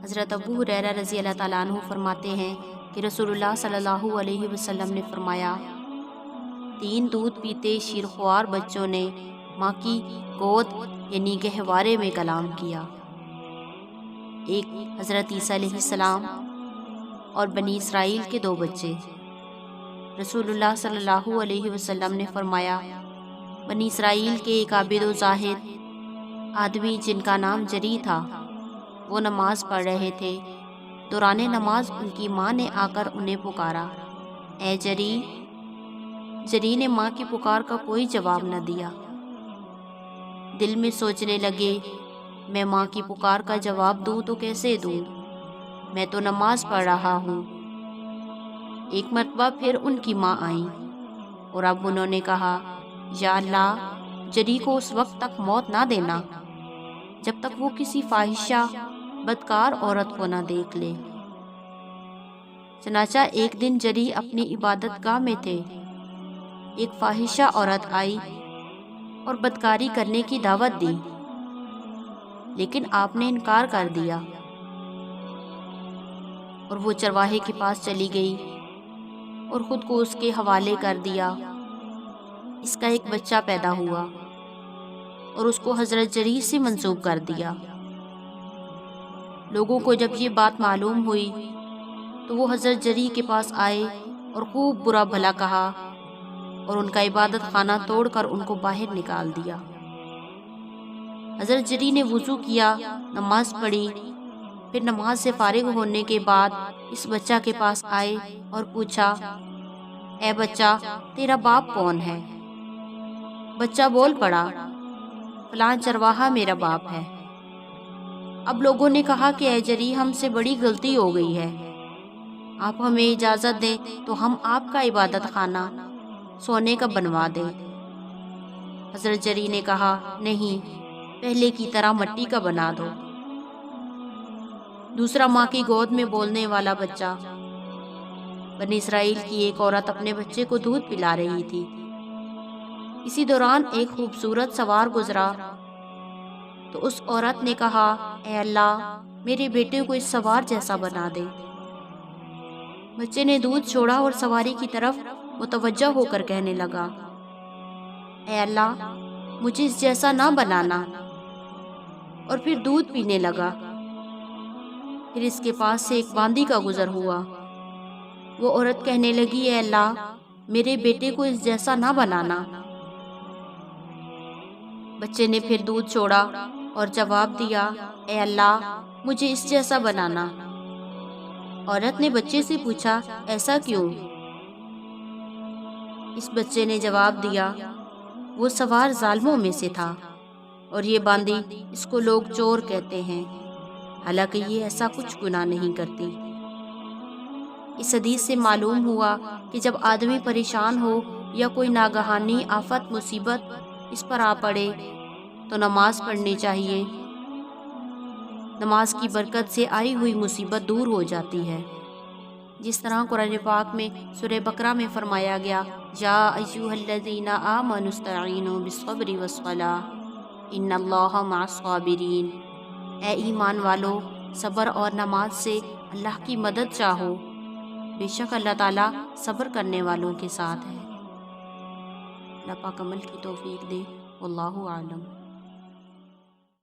حضرت ابو ہریرہ رضی اللہ تعالیٰ عنہ فرماتے ہیں کہ رسول اللہ صلی اللہ علیہ وسلم نے فرمایا، 3 دودھ پیتے شیرخوار بچوں نے ماں کی گود یعنی گہوارے میں کلام کیا۔ ایک حضرت عیسیٰ علیہ السلام اور بنی اسرائیل کے 2 بچے۔ رسول اللہ صلی اللہ علیہ وسلم نے فرمایا، بنی اسرائیل کے ایک عابد و زاہد آدمی جن کا نام جری تھا، وہ نماز پڑھ رہے تھے۔ دوران نماز ان کی ماں نے آ کر انہیں پکارا، اے جری۔ جری نے ماں کی پکار کا کوئی جواب نہ دیا۔ دل میں سوچنے لگے، میں ماں کی پکار کا جواب دوں تو کیسے دوں، میں تو نماز پڑھ رہا ہوں۔ ایک مرتبہ پھر ان کی ماں آئیں اور اب انہوں نے کہا، یا اللہ، جری کو اس وقت تک موت نہ دینا جب تک وہ کسی فاحشہ بدکار عورت کو نہ دیکھ لے۔ چنانچہ ایک دن جری اپنی عبادت گاہ میں تھے، ایک فاحشہ عورت آئی اور بدکاری کرنے کی دعوت دی، لیکن آپ نے انکار کر دیا اور وہ چرواہے کے پاس چلی گئی اور خود کو اس کے حوالے کر دیا۔ اس کا ایک بچہ پیدا ہوا اور اس کو حضرت جری سے منسوب کر دیا۔ لوگوں کو جب یہ بات معلوم ہوئی تو وہ حضرت جری کے پاس آئے اور خوب برا بھلا کہا اور ان کا عبادت خانہ توڑ کر ان کو باہر نکال دیا۔ حضرت جری نے وضو کیا، نماز پڑھی، پھر نماز سے فارغ ہونے کے بعد اس بچہ کے پاس آئے اور پوچھا، اے بچہ، تیرا باپ کون ہے؟ بچہ بول پڑا، فلاں چرواہا میرا باپ ہے۔ اب لوگوں نے کہا کہ اے جری، ہم سے بڑی غلطی ہو گئی ہے، آپ ہمیں اجازت دیں تو ہم آپ کا عبادت خانہ سونے کا بنوا دیں۔ حضرت جری نے کہا، نہیں، پہلے کی طرح مٹی کا بنا دو۔ دوسرا ماں کی گود میں بولنے والا بچہ۔ بنی اسرائیل کی ایک عورت اپنے بچے کو دودھ پلا رہی تھی۔ اسی دوران ایک خوبصورت سوار گزرا تو اس عورت نے کہا، اے اللہ، میرے بیٹے کو اس سوار جیسا بنا دے۔ بچے نے دودھ چھوڑا اور سواری کی طرف متوجہ ہو کر کہنے لگا، اے اللہ، مجھے اس جیسا نہ بنانا، اور پھر دودھ پینے لگا۔ پھر اس کے پاس سے ایک باندی کا گزر ہوا۔ وہ عورت کہنے لگی، اے اللہ، میرے بیٹے کو اس جیسا نہ بنانا۔ بچے نے پھر دودھ چھوڑا اور جواب دیا، اے اللہ، مجھے اس جیسا بنانا۔ عورت نے بچے سے پوچھا، ایسا کیوں؟ اس بچے نے جواب دیا، وہ سوار ظالموں میں سے تھا اور یہ باندی، اس کو لوگ چور کہتے ہیں، حالانکہ یہ ایسا کچھ گناہ نہیں کرتی۔ اس حدیث سے معلوم ہوا کہ جب آدمی پریشان ہو یا کوئی ناگہانی آفت مصیبت اس پر آ پڑے تو نماز پڑھنی چاہیے۔ نماز کی برکت سے آئی ہوئی مصیبت دور ہو جاتی ہے، جس طرح قرآن پاک میں سورہ بقرہ میں فرمایا گیا، یا ایھا الذین آمنوا استعینوا بالصبر والصلاۃ ان اللہ مع الصابرین۔ اے ایمان والو، صبر اور نماز سے اللہ کی مدد چاہو، بے شک اللہ تعالیٰ صبر کرنے والوں کے ساتھ ہے۔ اللہ پاک عمل کی توفیق دے، واللہ اعلم۔